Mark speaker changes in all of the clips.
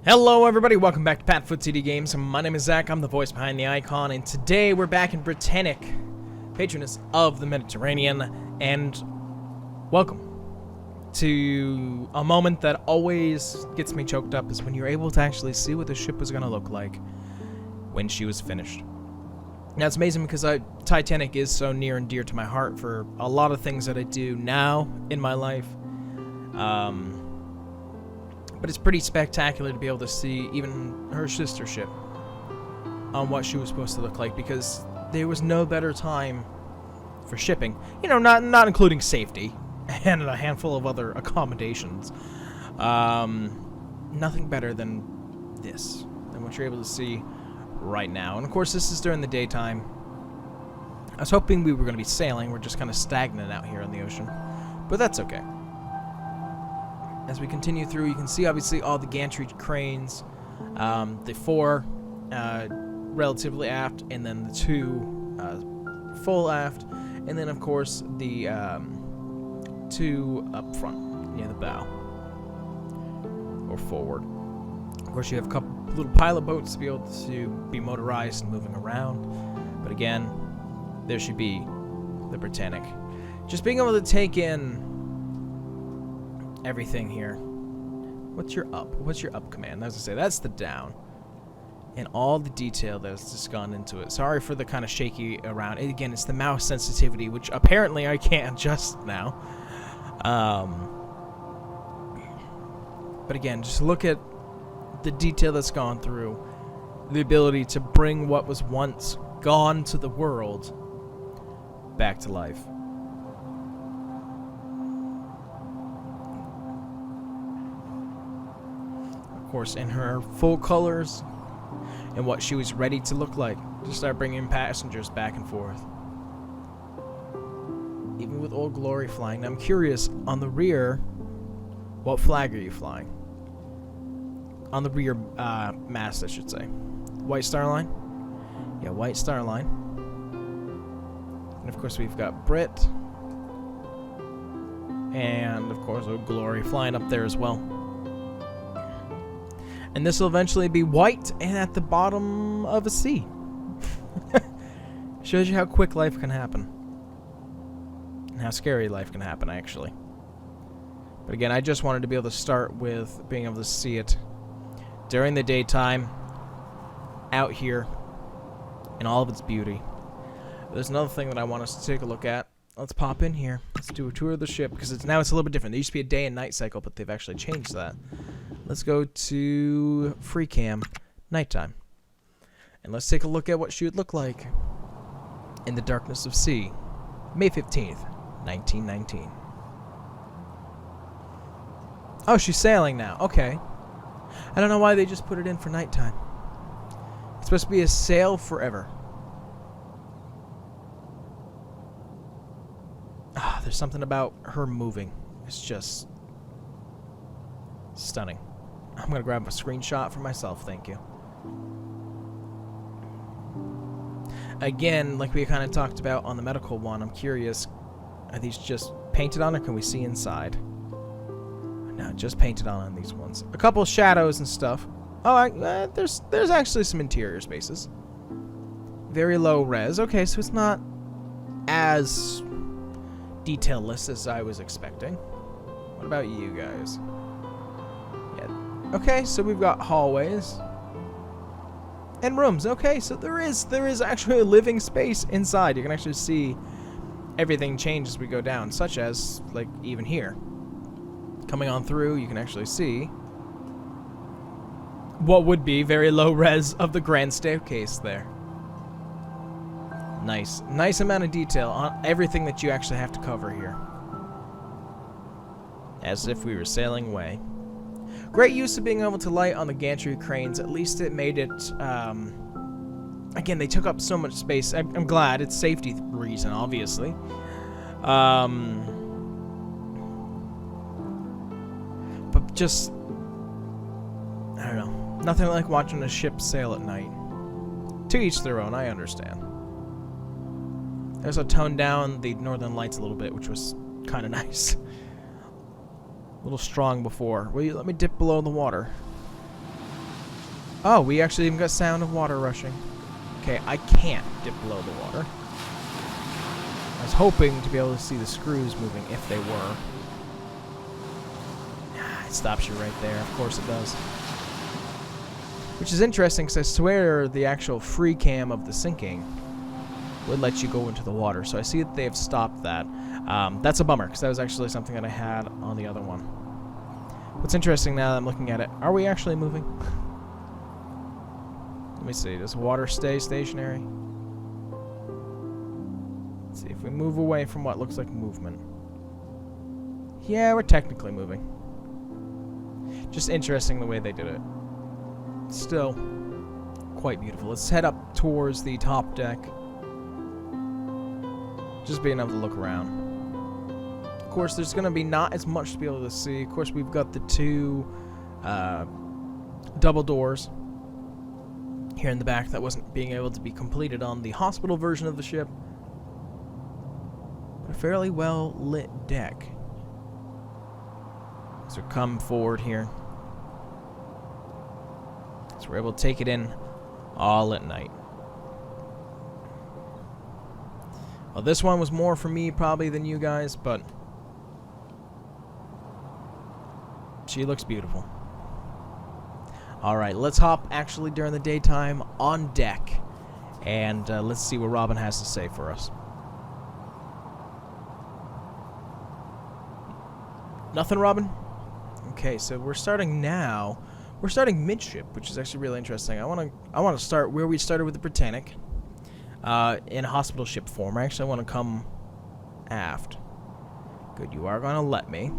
Speaker 1: Hello everybody, welcome back to PadFootTD Games. My name is Zach, I'm the voice behind the icon, and today we're back in Britannic, Patroness of the Mediterranean, and welcome to a moment that always gets me choked up, is when you're able to actually see what the ship was going to look like when she was finished. Now it's amazing because Titanic is so near and dear to my heart for a lot of things that I do now in my life. But it's pretty spectacular to be able to see even her sister ship on what she was supposed to look like, because there was no better time for shipping. You know, not including safety and a handful of other accommodations. Nothing better than this, than what you're able to see right now. And of course, this is during the daytime. I was hoping we were going to be sailing. We're just kind of stagnant out here on the ocean, but that's okay. As we continue through, you can see obviously all the gantry cranes, the four relatively aft, and then the two full aft, and then of course the two up front near the bow or forward. Of course, you have a couple little pilot boats to be able to be motorized and moving around. But again, there should be the Britannic. Just being able to take in everything here. What's your up? What's your up command? As I say, that's the down. And all the detail that's just gone into it. Sorry for the kind of shaky around. And again, it's the mouse sensitivity, which apparently I can't adjust now. But again, just look at the detail that's gone through. The ability to bring what was once gone to the world back to life. Of course, in her full colors and what she was ready to look like to start bringing passengers back and forth. Even with Old Glory flying. Now, I'm curious, on the rear, what flag are you flying? On the rear mast, I should say. White Star Line? Yeah, White Star Line. And of course, we've got Brit. And of course, Old Glory flying up there as well. And this will eventually be white and at the bottom of a sea. Shows you how quick life can happen. And how scary life can happen, actually. But again, I just wanted to be able to start with being able to see it during the daytime, out here, in all of its beauty. There's another thing that I want us to take a look at. Let's pop in here. Let's do a tour of the ship, because now it's a little bit different. There used to be a day and night cycle, but they've actually changed that. Let's go to free cam, nighttime. And let's take a look at what she would look like in the darkness of sea. May 15th, 1919. Oh, she's sailing now. Okay. I don't know why they just put it in for nighttime. It's supposed to be a sail forever. Ah, there's something about her moving. It's just stunning. I'm going to grab a screenshot for myself, thank you. Again, like we kind of talked about on the medical one, I'm curious, are these just painted on or can we see inside? No, just painted on these ones. A couple shadows and stuff. Oh, there's actually some interior spaces. Very low res. Okay, so it's not as detailless as I was expecting. What about you guys? Okay, so we've got hallways and rooms. Okay, so there is actually a living space inside. You can actually see everything change as we go down, such as, like, even here. Coming on through, you can actually see what would be very low res of the grand staircase there. Nice amount of detail on everything that you actually have to cover here. As if we were sailing away. Great use of being able to light on the gantry cranes. At least it made it, again, they took up so much space. I'm glad. It's safety reason, obviously. But just, I don't know. Nothing like watching a ship sail at night. To each their own, I understand. I also toned down the northern lights a little bit, which was kind of nice. A little strong before. Will you let me dip below the water? Oh, we actually even got sound of water rushing. Okay, I can't dip below the water. I was hoping to be able to see the screws moving if they were. It stops you right there. Of course it does. Which is interesting because I swear the actual free cam of the sinking would let you go into the water. So I see that they've stopped that. That's a bummer because that was actually something that I had on the other one. What's interesting now that I'm looking at it, are we actually moving? Let me see. Does water stay stationary? Let's see if we move away from what looks like movement. Yeah, we're technically moving. Just interesting the way they did it. Still quite beautiful. Let's head up towards the top deck. Just being able to look around. Of course, there's going to be not as much to be able to see. Of course, we've got the two double doors here in the back that wasn't being able to be completed on the hospital version of the ship. But a fairly well lit deck. So come forward here. So we're able to take it in all at night. Well, this one was more for me probably than you guys, but she looks beautiful. Alright, let's hop actually during the daytime on deck, and let's see what Robin has to say for us. Nothing, Robin? Okay, so we're starting now. We're starting midship, which is actually really interesting. I want to start where we started with the Britannic, in hospital ship form. I actually want to come aft. Good, you are going to let me.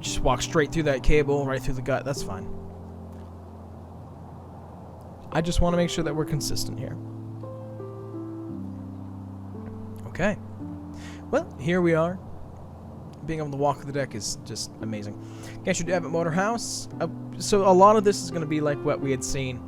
Speaker 1: Just walk straight through that cable, right through the gut. That's fine. I just want to make sure that we're consistent here. Okay. Well, here we are. Being able to walk the deck is just amazing. Gantry Davit Motor House. So a lot of this is going to be like what we had seen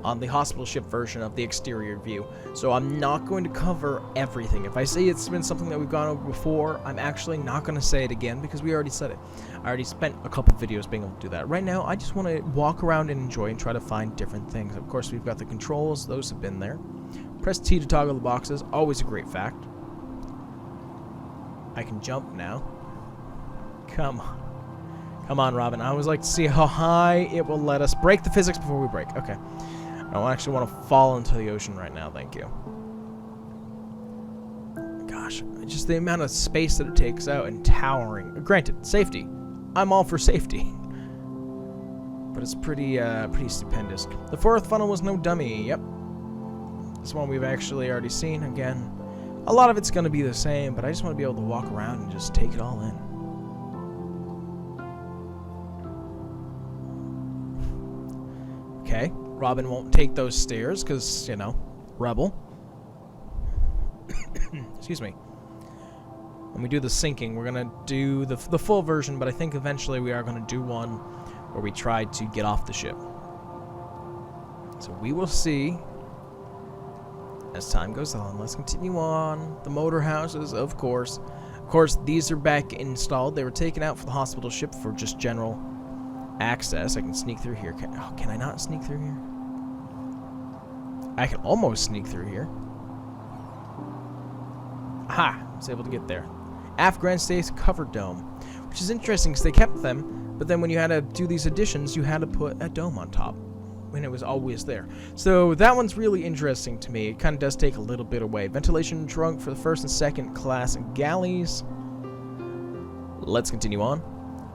Speaker 1: on the hospital ship version of the exterior view. So I'm not going to cover everything. If I say it's been something that we've gone over before, I'm actually not going to say it again because we already said it. I already spent a couple videos being able to do that. Right now, I just want to walk around and enjoy and try to find different things. Of course, we've got the controls. Those have been there. Press T to toggle the boxes. Always a great fact. I can jump now. Come on. Come on, Robin. I always like to see how high it will let us break the physics before we break. Okay. I don't actually want to fall into the ocean right now, thank you. Gosh, just the amount of space that it takes out and towering. Granted, safety. I'm all for safety. But it's pretty stupendous. The fourth funnel was no dummy, yep. This one we've actually already seen. Again, a lot of it's going to be the same, but I just want to be able to walk around and just take it all in. Okay. Robin won't take those stairs because, you know, rebel. Excuse me. When we do the sinking, we're going to do the full version, but I think eventually we are going to do one where we try to get off the ship. So we will see as time goes on. Let's continue on. The motor houses, of course. Of course, these are back installed. They were taken out for the hospital ship for just general access. I can sneak through here. Can I not sneak through here? I can almost sneak through here. Aha! I was able to get there. Aft Grand Stays covered dome. Which is interesting because they kept them, but then when you had to do these additions, you had to put a dome on top. When it was always there. So that one's really interesting to me. It kind of does take a little bit away. Ventilation trunk for the first and second class galleys. Let's continue on.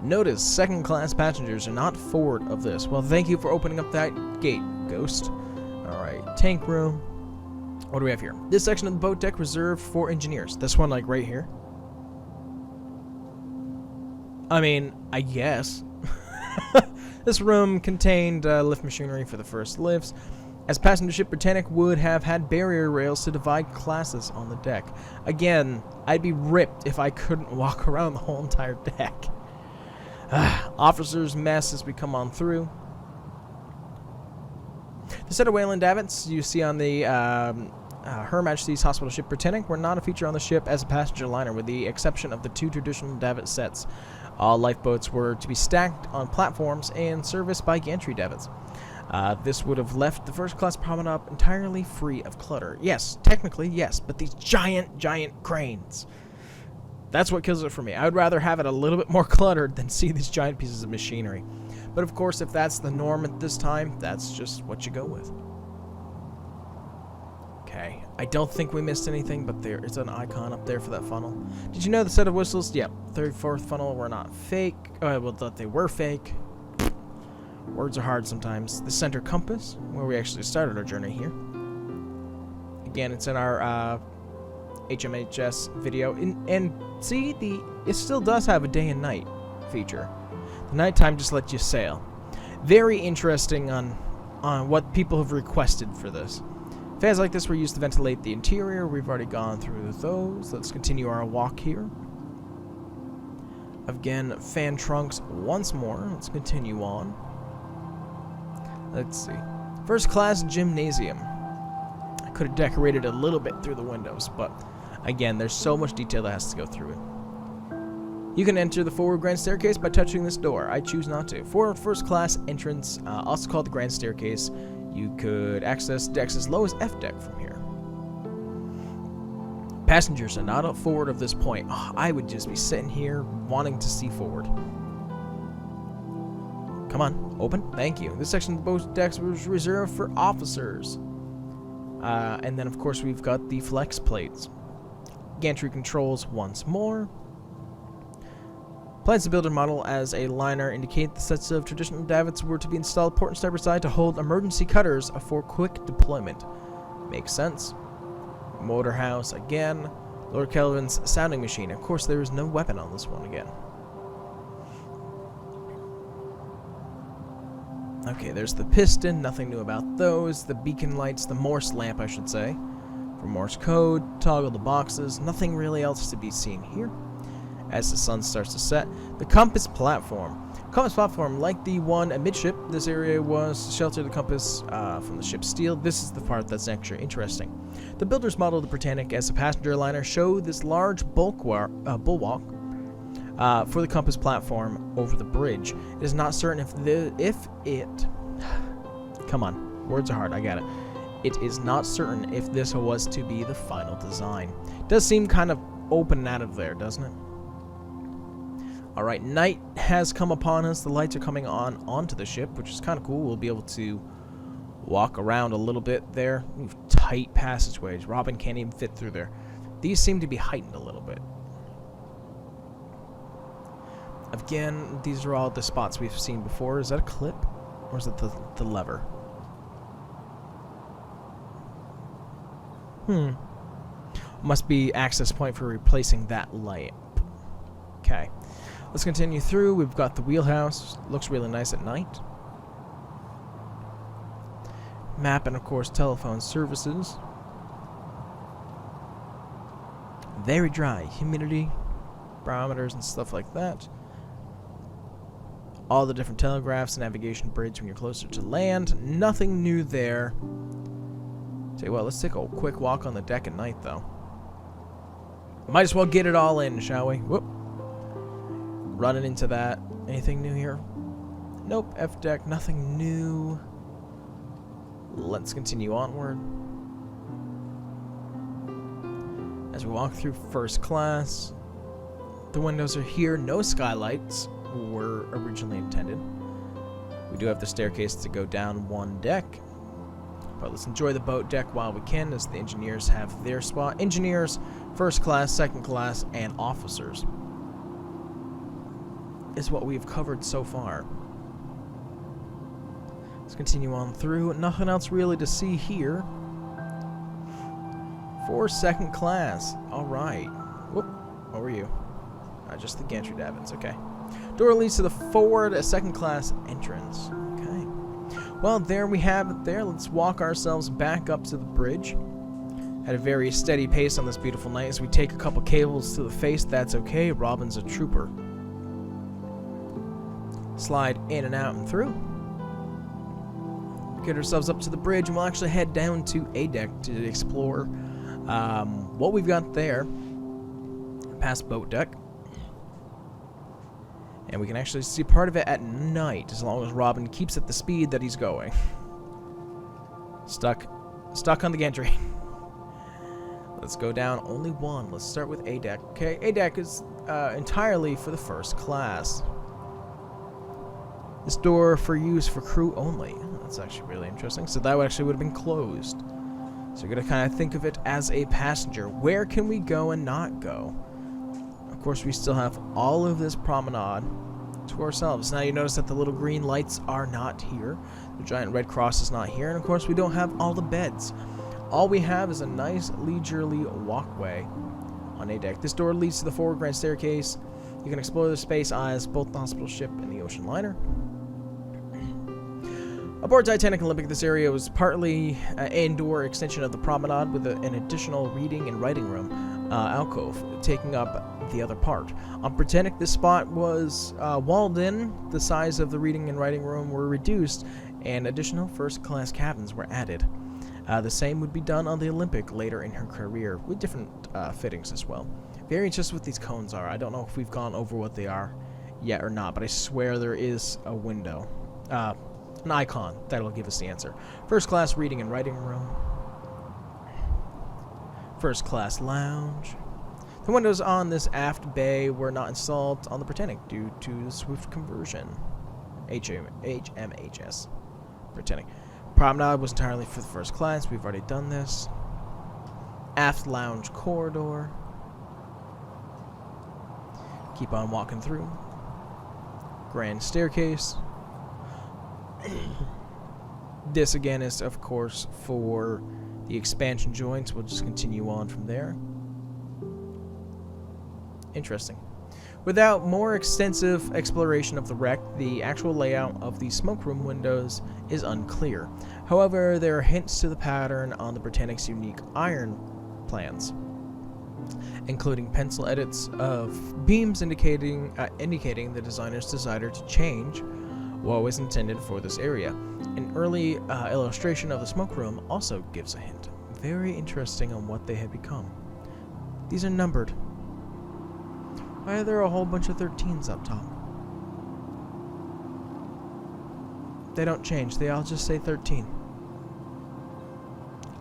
Speaker 1: Notice second class passengers are not forward of this. Well, thank you for opening up that gate, Ghost. Alright, tank room. What do we have here? This section of the boat deck reserved for engineers. This one, like, right here. I mean, I guess. This room contained lift machinery for the first lifts, as passenger ship Britannic would have had barrier rails to divide classes on the deck. Again, I'd be ripped if I couldn't walk around the whole entire deck. Officers' mess as we come on through. The set of Wayland davits you see on the Her Majesty's Hospital Ship Britannic were not a feature on the ship as a passenger liner, with the exception of the two traditional davit sets All lifeboats were to be stacked on platforms and serviced by gantry davits. This would have left the first-class promenade entirely free of clutter. Yes, technically, yes, but these giant cranes. That's what kills it for me. I would rather have it a little bit more cluttered than see these giant pieces of machinery. But of course, if that's the norm at this time, that's just what you go with. Okay, I don't think we missed anything, but there is an icon up there for that funnel. Did you know the set of whistles? Yep, third, fourth funnel were not fake. Well, that they were fake. Words are hard sometimes. The center compass, where we actually started our journey here. Again, it's in our HMHS video. And see, it still does have a day and night feature. The nighttime just lets you sail. Very interesting on what people have requested for this. Fans like this were used to ventilate the interior. We've already gone through those. Let's continue our walk here. Again, fan trunks once more. Let's continue on. Let's see. First class gymnasium. I could have decorated a little bit through the windows, but again, there's so much detail that has to go through it. You can enter the forward grand staircase by touching this door. I choose not to. For first class entrance, also called the grand staircase, you could access decks as low as F deck from here. Passengers are not up forward of this point. Oh, I would just be sitting here wanting to see forward. Come on, open. Thank you. This section of the boat decks was reserved for officers. And then, of course, we've got the flex plates. Gantry controls once more. Plans to build a model as a liner indicate the sets of traditional davits were to be installed port and starboard side to hold emergency cutters for quick deployment. Makes sense. Motor house again. Lord Kelvin's sounding machine. Of course, there is no weapon on this one again. Okay, there's the piston. Nothing new about those. The beacon lights, the Morse lamp, I should say. For Morse code, toggle the boxes. Nothing really else to be seen here. As the sun starts to set, the compass platform. Compass platform, like the one amidship, this area was to shelter the compass from the ship's steel. This is the part that's actually interesting. The builders modeled the Britannic as a passenger liner show this large bulwark for the compass platform over the bridge. It is not certain come on, words are hard, I got it. It is not certain if this was to be the final design. It does seem kind of open out of there, doesn't it? Alright, night has come upon us. The lights are coming onto the ship, which is kind of cool. We'll be able to walk around a little bit there. We have tight passageways. Robin can't even fit through there. These seem to be heightened a little bit. Again, these are all the spots we've seen before. Is that a clip? Or is it the lever? Must be access point for replacing that light. Okay. Let's continue through. We've got the wheelhouse. Looks really nice at night. Map and, of course, telephone services. Very dry. Humidity, barometers, and stuff like that. All the different telegraphs, navigation bridge when you're closer to land. Nothing new there. Tell you what, let's take a quick walk on the deck at night, though. Might as well get it all in, shall we? Whoop. Running into that. Anything new here? Nope. F deck. Nothing new. Let's continue onward. As we walk through first class, the windows are here. No skylights were originally intended. We do have the staircase to go down one deck. But let's enjoy the boat deck while we can, as the engineers have their spot. Engineers, first class, second class, and officers is what we've covered so far. Let's continue on through. Nothing else really to see here. For second class. Alright. Whoop. What were you? Just the gantry davits. Okay. Door leads to the forward, second class entrance. Okay. Well, there we have it there. Let's walk ourselves back up to the bridge. At a very steady pace on this beautiful night. As we take a couple cables to the face, that's okay. Robin's a trooper. Slide in and out and through. Get ourselves up to the bridge, and we'll actually head down to A deck to explore what we've got there. Past boat deck. And we can actually see part of it at night, as long as Robin keeps at the speed that he's going. Stuck on the gantry. Let's go down only one. Let's start with A deck. Okay, A deck is entirely for the first class. This door for use for crew only. That's actually really interesting. So that actually would have been closed. So you're gonna kind of think of it as a passenger. Where can we go and not go? Of course, we still have all of this promenade to ourselves. Now you notice that the little green lights are not here. The giant red cross is not here. And of course, we don't have all the beds. All we have is a nice leisurely walkway on A deck. This door leads to the forward grand staircase. You can explore the space as both the hospital ship and the ocean liner. Aboard Titanic and Olympic, this area was partly an indoor extension of the promenade with an additional reading and writing room alcove taking up the other part. On Britannic, this spot was walled in. The size of the reading and writing room were reduced, and additional first-class cabins were added. The same would be done on the Olympic later in her career, with different fittings as well. Very interested what these cones are. I don't know if we've gone over what they are yet or not, but I swear there is a window. An icon that'll give us the answer. First class reading and writing room. First class lounge. The windows on this aft bay were not installed on the Britannic due to the swift conversion. HMHS. Britannic. Promenade was entirely for the first class. We've already done this. Aft lounge corridor. Keep on walking through. Grand staircase. This again is, of course, for the expansion joints. We'll just continue on from there. Interesting. Without more extensive exploration of the wreck, the actual layout of the smokeroom windows is unclear. However, there are hints to the pattern on the Britannic's unique iron plans, including pencil edits of beams indicating the designer's desire to change what was intended for this area. An early illustration of the smokeroom also gives a hint. Very interesting on what they had become. These are numbered. Why are there a whole bunch of 13s up top? They don't change. They all just say 13.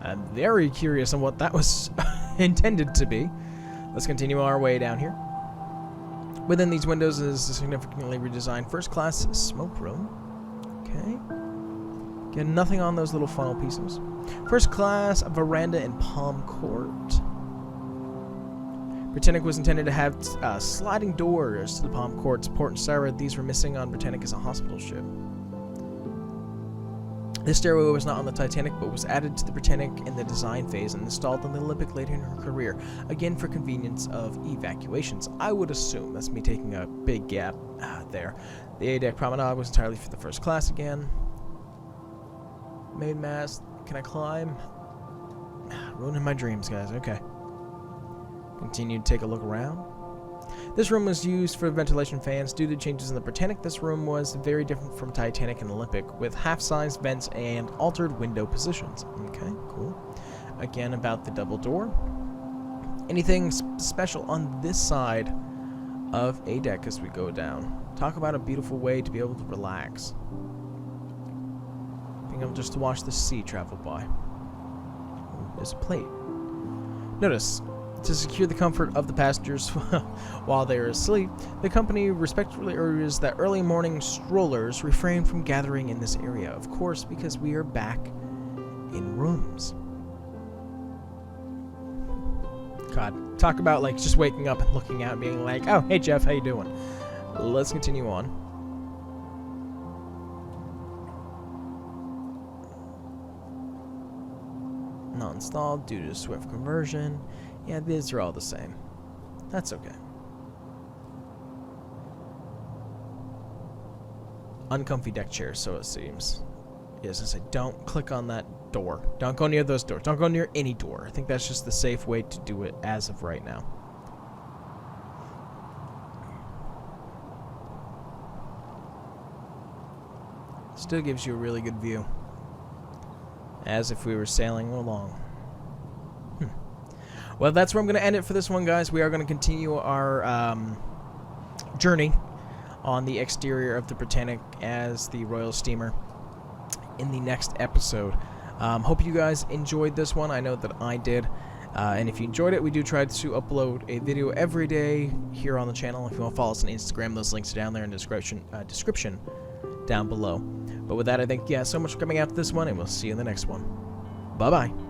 Speaker 1: I'm very curious on what that was intended to be. Let's continue our way down here. Within these windows is a significantly redesigned first-class smoke room. Okay. Again, nothing on those little funnel pieces. First-class veranda and palm court. Britannic was intended to have sliding doors to the palm court's port and starboard. These were missing on Britannic as a hospital ship. This stairway was not on the Titanic, but was added to the Britannic in the design phase and installed on the Olympic later in her career, again for convenience of evacuations. I would assume. That's me taking a big gap there. The A-deck promenade was entirely for the first class again. Main mast. Can I climb? Ruining my dreams, guys. Okay. Continue to take a look around. This room was used for ventilation fans. Due to changes in the Britannic, this room was very different from Titanic and Olympic, with half-sized vents and altered window positions. Okay, cool. Again, about the double door. Anything special on this side of A deck as we go down? Talk about a beautiful way to be able to relax. Being able just to watch the sea travel by. Ooh, there's a plate. Notice, to secure the comfort of the passengers while they are asleep, the company respectfully urges that early morning strollers refrain from gathering in this area. Of course, because we are back in rooms. God, talk about like just waking up and looking out and being like, oh, hey Jeff, how you doing? Let's continue on. Not installed due to swift conversion. Yeah, these are all the same. That's okay. Uncomfy deck chairs, so it seems. Yes, I say, don't click on that door. Don't go near those doors. Don't go near any door. I think that's just the safe way to do it as of right now. Still gives you a really good view. As if we were sailing along. Well, that's where I'm going to end it for this one, guys. We are going to continue our journey on the exterior of the Britannic as the Royal Steamer in the next episode. Hope you guys enjoyed this one. I know that I did. And if you enjoyed it, we do try to upload a video every day here on the channel. If you want to follow us on Instagram, those links are down there in the description down below. But with that, I thank you guys so much for coming out to this one, and we'll see you in the next one. Bye-bye.